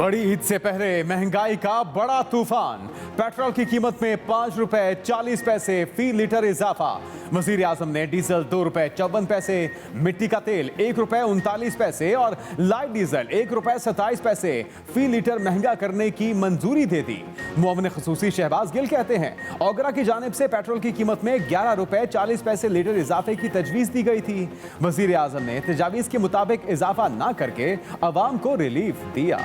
बड़ी ईद से पहले महंगाई का बड़ा तूफान। पेट्रोल की कीमत में 5 रुपए 40 पैसे फी लीटर इजाफा। वजीर आजम ने डीजल 2 रुपए 54 पैसे, मिट्टी का तेल 1 रुपए 39 पैसे और लाइट डीजल 1 रुपए 27 पैसे फी लीटर महंगा करने की मंजूरी दे दी। मुअव्विन खुसूसी शहबाज गिल कहते हैं, ओगरा की जानिब से पेट्रोल की कीमत में 11 रुपए 40 पैसे लीटर इजाफे की तजवीज दी गई थी। वजीर आजम ने तजावीज के मुताबिक इजाफा न करके अवाम को रिलीफ दिया।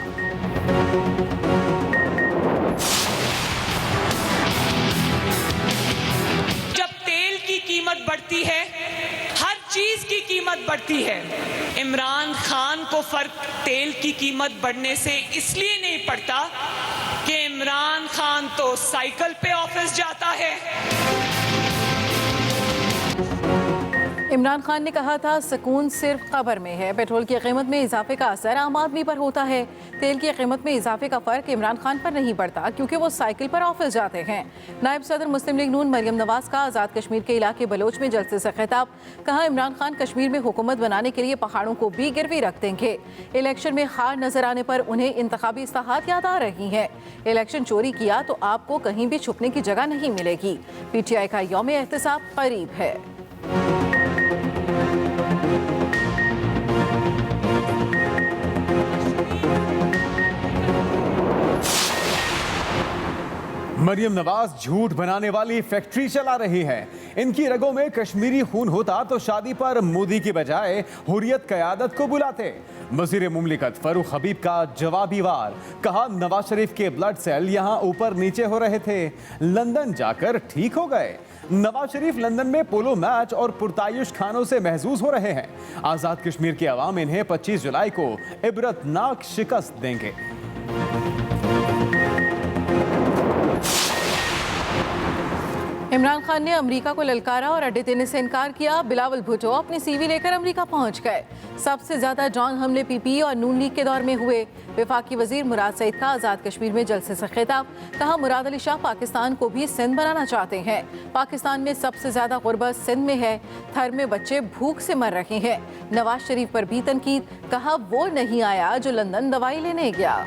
जब तेल की कीमत बढ़ती है, हर चीज की कीमत बढ़ती है। इमरान खान को फर्क तेल की कीमत बढ़ने से इसलिए नहीं पड़ता कि इमरान खान तो साइकिल पे ऑफिस जाता है। इमरान खान ने कहा था, सुकून सिर्फ कब्र में है। पेट्रोल की कीमत में इजाफे का असर आम आदमी पर होता है। तेल की कीमत में इजाफे का फ़र्क इमरान खान पर नहीं पड़ता क्योंकि वो साइकिल पर ऑफिस जाते हैं। नायब सदर मुस्लिम लीग नून मरियम नवाज का आज़ाद कश्मीर के इलाके बलोच में जलसे से खिताब। कहा, इमरान खान कश्मीर में हुकूमत बनाने के लिए पहाड़ों को भी गिरवी रख देंगे। इलेक्शन में हार नजर आने पर उन्हें इंतखाबी इस्लाहात याद आ रही हैं। इलेक्शन चोरी किया तो आपको कहीं भी छुपने की जगह नहीं मिलेगी। PTI का यौम एहतिसाब करीब है। मरियम नवाज झूठ बनाने वाली फैक्ट्री चला रही है। इनकी रगों में कश्मीरी खून होता तो शादी पर मोदी की बजाय हुर्रियत क़यादत को बुलाते। वज़ीर मुमलिकत फरूख हबीब का जवाबी वार। कहा, नवाज शरीफ के ब्लड सेल यहाँ ऊपर नीचे हो रहे थे, लंदन जाकर ठीक हो गए। नवाज शरीफ लंदन में पोलो मैच और पुरतायुश खानों से महजूज हो रहे हैं। आज़ाद कश्मीर के अवाम इन्हें 25 जुलाई को इबरतनाक शिकस्त देंगे। इमरान खान ने अमेरिका को ललकारा और अड्डे देने से इनकार किया। बिलावल भुट्टो अपनी CV लेकर अमेरिका पहुंच गए। सबसे ज्यादा ड्रोन हमले PPE और नून लीग के दौर में हुए। वफाकी वजीर मुराद सईद का आज़ाद कश्मीर में जलसे से खिताब। कहा, मुराद अली शाह पाकिस्तान को भी सिंध बनाना चाहते हैं। पाकिस्तान में सबसे ज्यादा गुर्बत सिंध में है। थर में बच्चे भूख से मर रहे हैं। नवाज शरीफ पर भी तनकीद। कहा, वो नहीं आया जो लंदन दवाई लेने गया।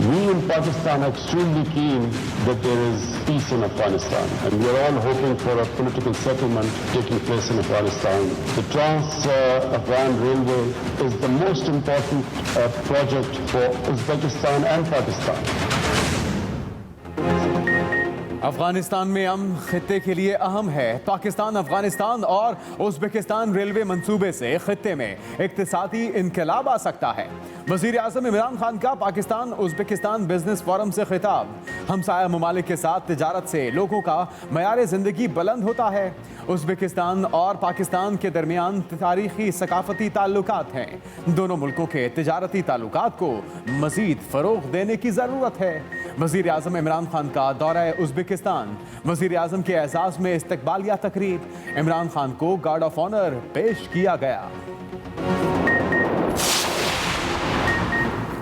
We in Pakistan are extremely keen that there is peace in Afghanistan, and we are all hoping for a political settlement taking place in Afghanistan. The Trans-Afghan Railway is the most important project for Uzbekistan and Pakistan. Afghanistan में अमन खित्ते के लिए अहम है। पाकिस्तान, अफगानिस्तान और Uzbekistan railway मंसूबे से खित्ते में इक्तिसादी इनकलाब आ सकता है। वज़ीर आज़म इमरान खान का पाकिस्तान उज़्बेकिस्तान बिजनेस फोरम से खिताब। हमसाया ममालिक के साथ तिजारत से लोगों का मयार ज़िंदगी बुलंद होता है। उज़्बेकिस्तान और पाकिस्तान के दरमियान तारीखी सकाफती ताल्लुकात हैं। दोनों मुल्कों के तिजारती ताल्लुकात को मज़ीद फ़रोग़ देने की ज़रूरत है। वज़ीर आज़म इमरान खान का दौरा उज़्बेकिस्तान। वज़ीर आज़म के एजाज़ में इस्तकबालिया तकरीब। इमरान खान को गार्ड ऑफ ऑनर पेश किया गया।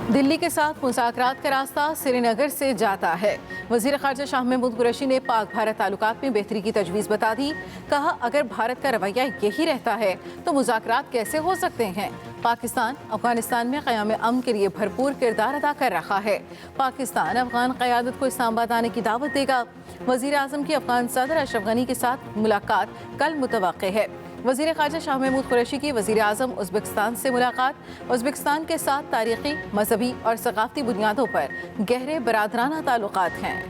दिल्ली के साथ मुज़ाकरात का रास्ता श्रीनगर से जाता है। वज़ीर ख़ारजा शाह महमूद कुरैशी ने पाक भारत ताल्लुकात में बेहतरी की तजवीज़ बता दी। कहा, अगर भारत का रवैया यही रहता है तो मुज़ाकरात कैसे हो सकते हैं। पाकिस्तान अफगानिस्तान में क़याम अमन के लिए भरपूर किरदार अदा कर रहा है। पाकिस्तान अफगान क़यादत को इस्लामाबाद आने की दावत देगा। वज़ीर आज़म की अफगान सदर अशरफ गनी के साथ मुलाकात कल मुतवक्के है। वज़ीर ख़ारजा शाह महमूद कुरैशी की वज़ीर आज़म उज़्बेकिस्तान से मुलाकात। उज़्बेकिस्तान के साथ तारीख़ी, मजहबी और सक़ाफ़ती बुनियादों पर गहरे बरादराना ताल्लुकात हैं।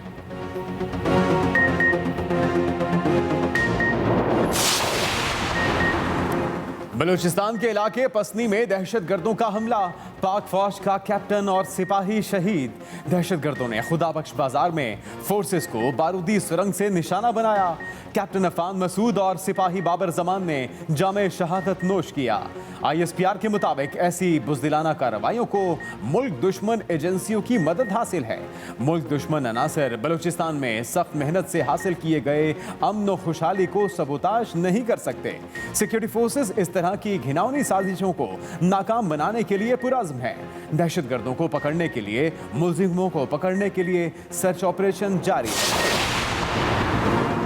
बलूचिस्तान के इलाके पसनी में दहशतगर्दों का हमला। पाक फौज का कैप्टन और सिपाही शहीद। दहशतगर्दों ने खुदाबख्श बाजार में फोर्सेस को बारूदी सुरंग से निशाना बनाया। कैप्टन अफान मसूद और सिपाही बाबर जमान ने जामे शहादत नोश किया। ISPR के मुताबिक ऐसी बुज़दिलाना कार्रवाइयों को मुल्क दुश्मन एजेंसियों की मदद हासिल है। मुल्क दुश्मन अनासर बलूचिस्तान में सख्त मेहनत से हासिल किए गए अमन व खुशहाली को सबूताज नहीं कर सकते। सिक्योरिटी फोर्सेस इस तरह की घिनौनी साजिशों को नाकाम बनाने के लिए पुरअज़्म है। दहशतगर्दों को पकड़ने के लिए, मुलजिमों को पकड़ने के लिए सर्च ऑपरेशन जारी है।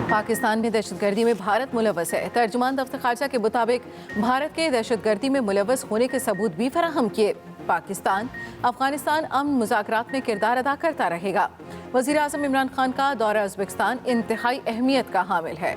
पाकिस्तान में दहशतगर्दी में भारत मुलव्वस है। तर्जुमान दफ्तर खारजा के मुताबिक भारत के दहशतगर्दी में मुलव्वस होने के सबूत भी फराहम किए। पाकिस्तान अफगानिस्तान अमन मुज़ाकरात में किरदार अदा करता रहेगा। वज़ीर आज़म इमरान खान का दौरा उज़्बेकिस्तान इंतहाई अहमियत का हामिल है।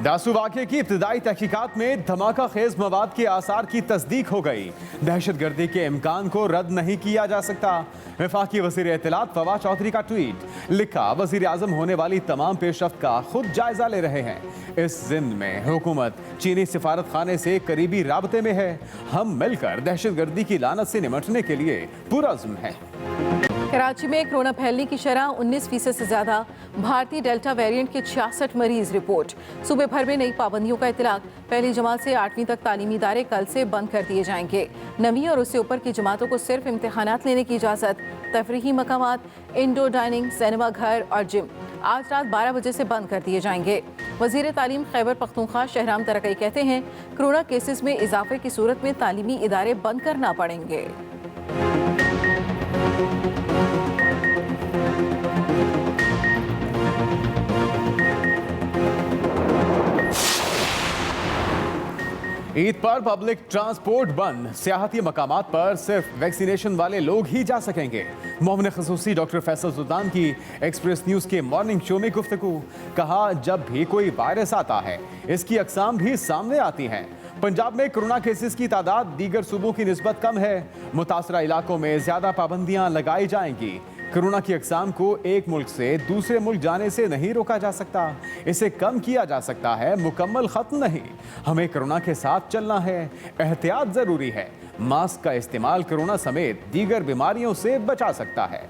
दासू वाक़े की इब्तिदाई तहकीकात में धमाका खेज मवाद के आसार की तस्दीक हो गई। दहशतगर्दी के इम्कान को रद्द नहीं किया जा सकता। वफाकी वज़ीर इत्तलात फवाद चौधरी का ट्वीट लिखा, वज़ीर आज़म होने वाली तमाम पेशरफ्त का खुद जायजा ले रहे हैं। इस ज़िम्न में हुकूमत चीनी सिफारत खाने से करीबी राबते में है। हम मिलकर दहशतगर्दी की लानत से निमटने के लिए पुरअज़्म हैं। कराची में कोरोना फैलने की शरह 19% से ज्यादा। भारतीय डेल्टा वेरिएंट के 66 मरीज रिपोर्ट। सूबे भर में नई पाबंदियों का इतलाक। पहली जमात से 8वीं तक तालीमी इदारे कल से बंद कर दिए जाएंगे। 9वीं और उससे ऊपर की जमातों को सिर्फ इम्तिहानात लेने की इजाज़त। तफरीही मकामात, इंडोर डाइनिंग, सिनेमा घर और जिम आज रात 12 बजे से बंद कर दिए जाएंगे। वज़ीर तालीम खैबर पख्तूनख्वा शहराम तरक़ई कहते हैं, कोरोना केसेस में इजाफे की सूरत में तालीमी इदारे बंद करना पड़ेंगे। ईद पर पब्लिक ट्रांसपोर्ट बंद। सियाहती मकामात पर सिर्फ वैक्सीनेशन वाले लोग ही जा सकेंगे। मोमिन ख़ुसूसी डॉक्टर फैसल सुल्तान की एक्सप्रेस न्यूज़ के मॉर्निंग शो में गुफ्तगू। कहा, जब भी कोई वायरस आता है इसकी अक़साम भी सामने आती हैं। पंजाब में कोरोना केसेस की तादाद दीगर सूबों की निस्बत कम है। मुतासरा इलाकों में ज़्यादा पाबंदियाँ लगाई जाएंगी। कोरोना की अक़साम को एक मुल्क से दूसरे मुल्क जाने से नहीं रोका जा सकता। इसे कम किया जा सकता है, मुकम्मल ख़त्म नहीं। हमें कोरोना के साथ चलना है। एहतियात ज़रूरी है। मास्क का इस्तेमाल कोरोना समेत दीगर बीमारियों से बचा सकता है।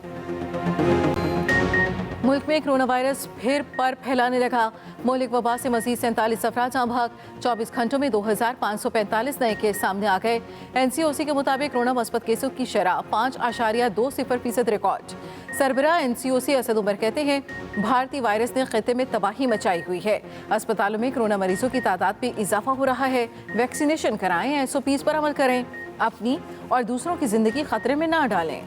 मुल्क में कोरोना वायरस फिर पर फैलाने लगा। मौलिक वबा से मजीद 47 अफराद जाँ भाग। 24 घंटों में 2545 नए केस सामने आ गए। NCOC के मुताबिक कोरोना मस्बत केसों की शरह 5.20% रिकॉर्ड। सरबराह NCOC असद उमर कहते हैं, भारतीय वायरस ने खित्ते में तबाही मचाई हुई है। अस्पतालों में कोरोना मरीजों की तादाद में इजाफा हो रहा है। वैक्सीनेशन कराएं, SOPs पर अमल करें, अपनी और दूसरों की जिंदगी खतरे में ना डालें।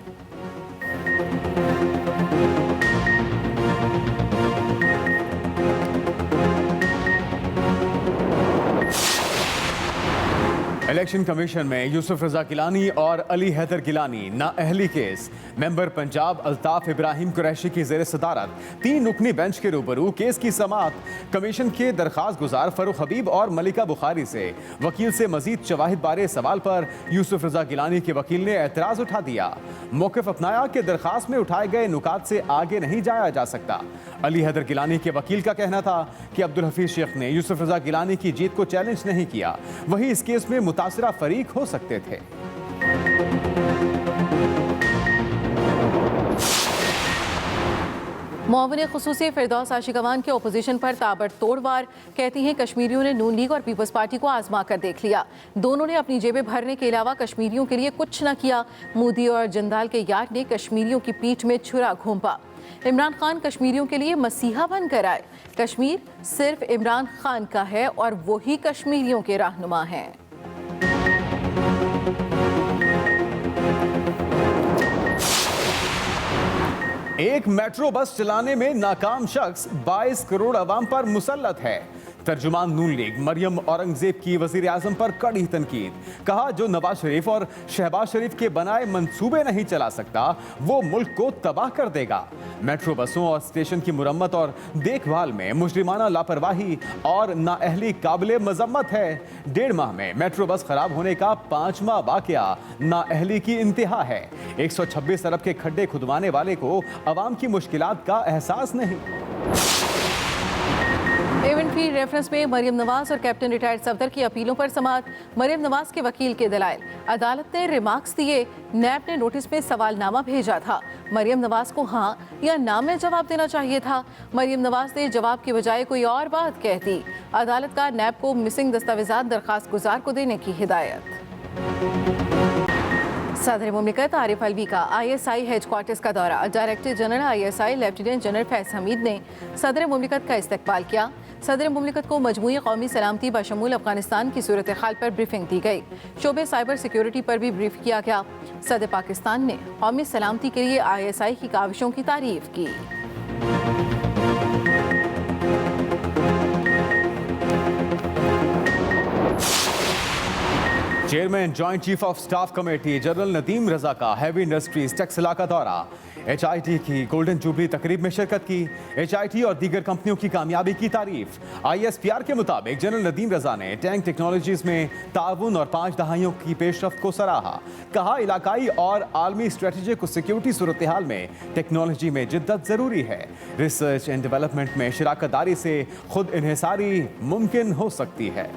इलेक्शन कमीशन में यूसुफ रजा गिलानी और अली हैदर गिलानी नाअहली केस। मेंबर पंजाब अल्ताफ इब्राहिम कुरैशी की ज़ेर सदारत 3 रुकनी बेंच के रूबरू केस की समाअत। कमीशन के दरख्वास्त गुजार फरूख हबीब और मलिका बुखारी से वकील से मजीद शवाहिद बारे सवाल पर यूसुफ रजा गिलानी के वकील ने एतराज़ उठा दिया। मौक़िफ़ अपनाया कि दरख्वास्त में उठाए गए नुकात से आगे नहीं जाया जा सकता। अली हैदर गिलानी के वकील का कहना था कि अब्दुल हफीज़ शेख ने यूसुफ रजा गिलानी की जीत को चैलेंज नहीं किया, वही इस केस में मुतासिरा फरीक हो सकते थे। मोमिन ख़ुसूसी फिरदौस आशिकवान के ओपोजिशन पर ताबड़तोड़ वार। कहती हैं, कश्मीरियों ने नून लीग और पीपल्स पार्टी को आजमा कर देख लिया। दोनों ने अपनी जेबें भरने के अलावा कश्मीरियों के लिए कुछ न किया। मोदी और जंदाल के यार ने कश्मीरियों की पीठ में छुरा घोंपा। इमरान खान कश्मीरियों के लिए मसीहा बनकर आए। कश्मीर सिर्फ इमरान खान का है और वही कश्मीरियों के रहनुमा हैं। एक मेट्रो बस चलाने में नाकाम शख्स 22 करोड़ अवाम पर मुसल्लत है। तर्जुमान नून लीग मरियम औरंगजेब की वज़ीर आज़म पर कड़ी तनकीद। कहा, जो नवाज शरीफ और शहबाज शरीफ के बनाए मंसूबे नहीं चला सकता वो मुल्क को तबाह कर देगा। मेट्रो बसों और स्टेशन की मुरम्मत और देखभाल में मुजरिमाना लापरवाही और नाअहली काबिले मजम्मत है। 1.5 माह में मेट्रो बस खराब होने का 5वां वाकया नाअहली की इंतहा है। 126 अरब के खड्डे खुदवाने वाले को अवाम की मुश्किलात का एहसास नहीं। इवेंट फी रेफरेंस में मरियम नवाज और कैप्टन रिटायर्ड सफदर की अपीलों पर समाअत। मरियम नवाज के वकील के दलाइल। अदालत ने रिमार्क्स दिए। नैब ने नोटिस में सवालनामा भेजा था। मरियम नवाज को हाँ या ना में जवाब देना चाहिए था। मरियम नवाज ने जवाब के बजाय कोई और बात कह दी। अदालत का नैब को मिसिंग दस्तावेजात दरखास्त गुजार को देने की हिदायत। सदर मुमलिकत आरिफ अलवी का ISI हेडक्वार्टर्स का दौरा। Director general ISI lieutenant general Faiz Hamid ने सदर मुमलिकत का इस्तकबाल किया। सदर मुमलिकत को मजमूई कौमी सलामती बशमूल अफगानिस्तान की सूरत हाल पर ब्रीफिंग दी गई। शोबे साइबर सिक्योरिटी पर भी ब्रीफ किया गया। सदर पाकिस्तान ने कौमी सलामती के लिए ISI की काविशों की तारीफ की। Chairman joint chief of staff committee general Nadeem Raza का हैवी इंडस्ट्रीज टेक्सला का दौरा। HIT की गोल्डन जुबली तकरीब में शिरकत की। HIT और दीगर कंपनियों की कामयाबी की तारीफ। ISPR के मुताबिक जनरल नदीम रजा ने टैंक टेक्नोलॉजीज में ताउन और 5 दहाइयों की पेशरफ्त को सराहा। कहा इलाकाई और आलमी स्ट्रेटेजिक सिक्योरिटी सूरत हाल में टेक्नोलॉजी में जिद्दत जरूरी है। रिसर्च एंड डेवलपमेंट में शराकत दारी से खुद इन्हिसारी मुमकिन हो सकती है।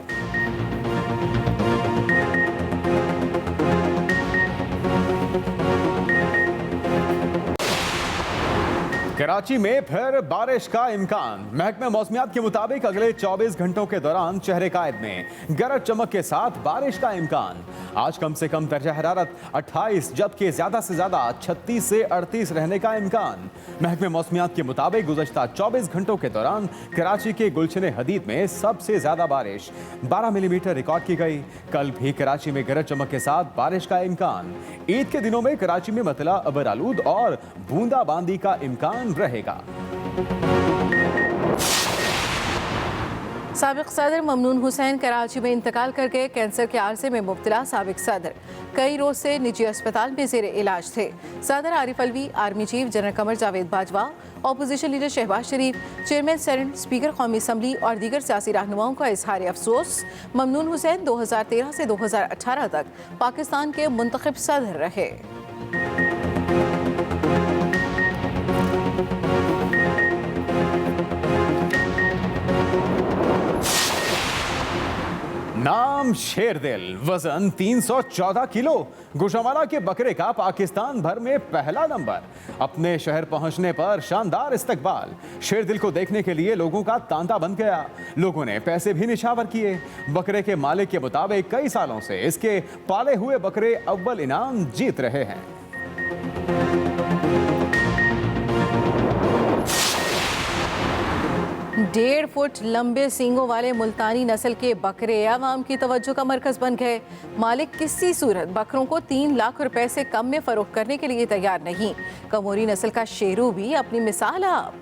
कराची में फिर बारिश का इम्कान। महकमा मौसमियात के मुताबिक अगले 24 घंटों के दौरान शहर कायद में गरज चमक के साथ बारिश का इम्कान। आज कम से कम दर्जा हरारत 28 जबकि ज्यादा से ज्यादा 36 से 38 रहने का इम्कान। महकमा मौसमियात के मुताबिक गुज़श्ता 24 घंटों के दौरान कराची के गुलशन हदीद में सबसे ज्यादा बारिश 12 मिलीमीटर रिकॉर्ड की गई। कल भी कराची में गरज चमक के साथ बारिश का इम्कान। ईद के दिनों में कराची में मतला अबर आलूद और बूंदाबांदी का इम्कान रहेगा। साबिक सदर ममनून हुसैन कराची में इंतकाल कर गए। कैंसर के आर्जे में मुब्तला साबिक सदर कई रोज से निजी अस्पताल में जेर इलाज थे। सदर Arif Alvi, army chief general Qamar Javed Bajwa, opposition leader Shehbaz Sharif, chairman senate, speaker कौमी असम्बली और दीगर सियासी रहनुमाओं का इजहार अफसोस। ममनून हुसैन 2013 से 2018 तक पाकिस्तान के मुंतखब सदर रहे। नाम शेरदिल, वजन 314 किलो। गुशावाला के बकरे का पाकिस्तान भर में पहला नंबर। अपने शहर पहुंचने पर शानदार इस्तकबाल। शेरदिल को देखने के लिए लोगों का तांता बन गया। लोगों ने पैसे भी निछावर किए। बकरे के मालिक के मुताबिक कई सालों से इसके पाले हुए बकरे अव्वल इनाम जीत रहे हैं। 1.5 फुट लंबे सींगों वाले मुल्तानी नस्ल के बकरे अवाम की तवज्जो का मरकज बन गए। मालिक किसी सूरत बकरों को 3 लाख रुपए से कम में फरोख्त करने के लिए तैयार नहीं। कमोरी नस्ल का शेरू भी अपनी मिसाल आप।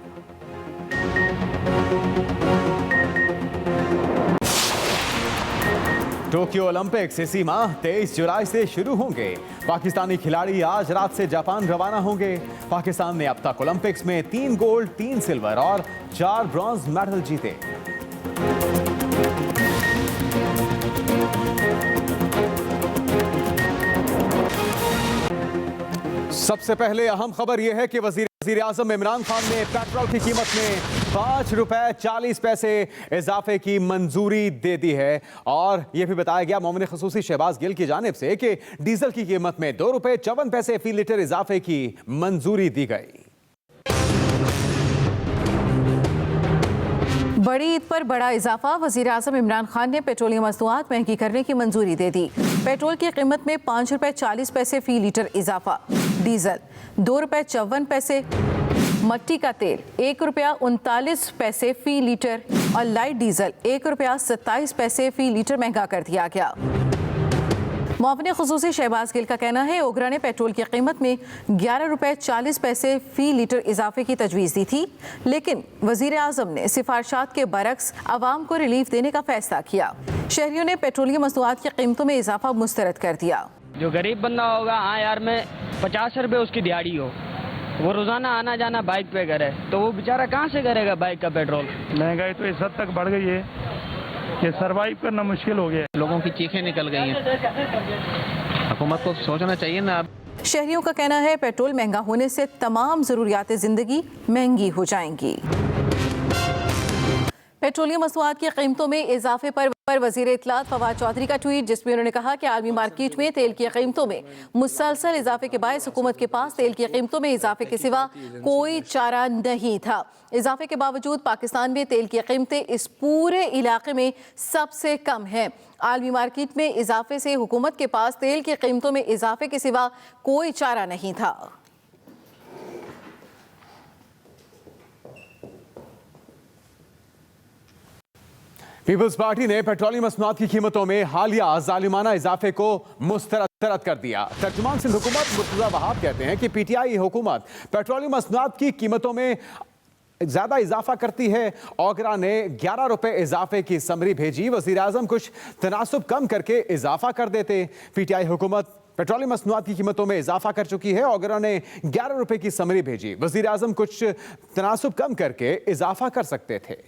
टोक्यो ओलंपिक्स इसी माह 23 जुलाई से शुरू होंगे। पाकिस्तानी खिलाड़ी आज रात से जापान रवाना होंगे। पाकिस्तान ने अब तक ओलंपिक्स में 3 गोल्ड, 3 सिल्वर और 4 ब्रॉन्ज मेडल जीते। सबसे पहले अहम खबर यह है कि वजीर आजम इमरान खान ने पेट्रोल की कीमत में 5 रुपए 40 पैसे इजाफे की मंजूरी दे दी है। और यह भी बताया गया मोमिन खसूसी शहबाज गिल की जानिब से कि डीजल की कीमत में 2 रुपए 54 पैसे फी लीटर इजाफे की मंजूरी दी गई। बड़ी ईद पर बड़ा इजाफा। वजीर आजम इमरान खान ने पेट्रोलियम मसनूआत महंगी करने की मंजूरी दे दी। पेट्रोल की कीमत में 5 रुपए 40 पैसे फी लीटर इजाफा। डीजल 2 रुपए 54 पैसे, मट्टी का तेल 1 रुपया 39 पैसे फी लीटर और लाइट डीजल 1 रुपया 27 पैसे फी लीटर महंगा कर दिया गया। मुआविन खुसूसी शहबाज गिल का कहना है ओगरा ने पेट्रोल की कीमत में 11 रुपए 40 पैसे फी लीटर इजाफे की तजवीज़ दी थी, लेकिन वजीर आजम ने सिफारशात के बरक्स आवाम को रिलीफ देने का फैसला किया। शहरियों ने पेट्रोलियम मसनूआत की कीमतों में इजाफा मुस्तरद कर दिया। जो गरीब बंदा होगा, हाँ यार में 50 रुपये उसकी दिहाड़ी हो, वो रोजाना आना जाना बाइक पे करे, तो वो बेचारा कहाँ से करेगा बाइक का पेट्रोल। महंगाई तो इस हद तक बढ़ गई है कि सरवाइव करना मुश्किल हो गया। लोगों की चीखें निकल गई हैं। हुकूमत को सोचना चाहिए ना। शहरियों का कहना है पेट्रोल महंगा होने से तमाम ज़रूरियात ज़िंदगी महंगी हो जाएंगी। पेट्रोलियम मसनूआत की कीमतों में इजाफे पर वजीर इत्तलात फवाद चौधरी का ट्वीट, जिसमें उन्होंने कहा कि आलमी मार्केट में तेल की कीमतों में मुसलसल इजाफे के बायस हुकूमत के पास तेल की कीमतों में इजाफे के सिवा कोई चारा नहीं था। इजाफे के बावजूद पाकिस्तान में तेल की कीमतें इस पूरे इलाके में सबसे कम हैं। आलमी मार्केट में इजाफे से हुकूमत के पास तेल की कीमतों में इजाफे के सिवा कोई चारा नहीं था। पीपल्स पार्टी ने पेट्रोलियम मसनूआत की कीमतों में हालिया जालिमाना इजाफे को मुस्तरद कर दिया। तर्जुमान सिंध हुकूमत मुर्तजा वहाब कहते हैं कि पीटीआई हुकूमत पेट्रोलियम मसनूआत की कीमतों में ज्यादा इजाफा करती है। ओगरा ने 11 रुपए इजाफे की समरी भेजी, वजीर आजम कुछ तनासुब कम करके इजाफा कर देते। पीटीआई हुकूमत पेट्रोलियम मसनूआत की कीमतों में इजाफा कर चुकी है। ओगरा ने 11 रुपए की समरी भेजी, वजीर आजम कुछ तनासुब कम करके इजाफा कर सकते थे।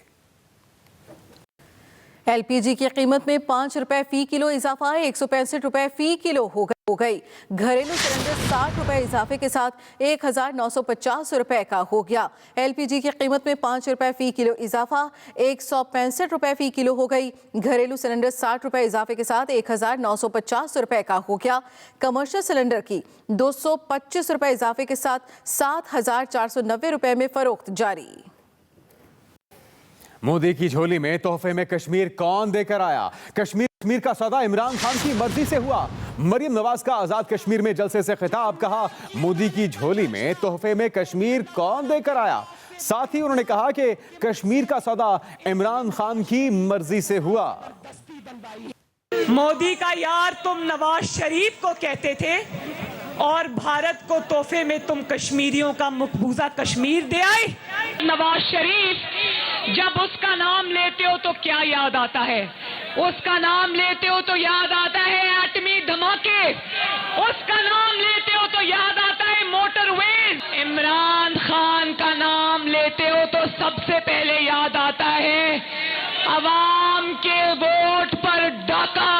एलपीजी की कीमत में 5 रुपए फी किलो इजाफा 165 रुपए फी किलो हो गई। घरेलू सिलेंडर 60 रुपए इजाफे के साथ 1950 रुपए का हो गया। एलपीजी की कीमत में 5 रुपए फी किलो इजाफा 165 रुपए फी किलो हो गई। घरेलू सिलेंडर 60 रुपए इजाफे के साथ 1950 रुपए का हो गया। कमर्शियल सिलेंडर की 225 रुपए इजाफे के साथ 7490 रुपए में फरोख्त जारी। मोदी की झोली में तोहफे में कश्मीर कौन देकर आया? कश्मीर का सौदा इमरान खान की मर्जी से हुआ। मरियम नवाज का आजाद कश्मीर में जलसे से खिताब, कहा मोदी की झोली में तोहफे में कश्मीर कौन देकर आया। साथ ही उन्होंने कहा कि कश्मीर का सौदा इमरान खान की मर्जी से हुआ। मोदी का यार तुम नवाज शरीफ को कहते थे और भारत को तोहफे में तुम कश्मीरियों का मकबूजा कश्मीर दे आए। नवाज शरीफ, जब उसका नाम लेते हो तो क्या याद आता है? उसका नाम लेते हो तो याद आता है एटमी धमाके, उसका नाम लेते हो तो याद आता है मोटरवेज। इमरान खान का नाम लेते हो तो सबसे पहले याद आता है अवाम के वोट पर डाका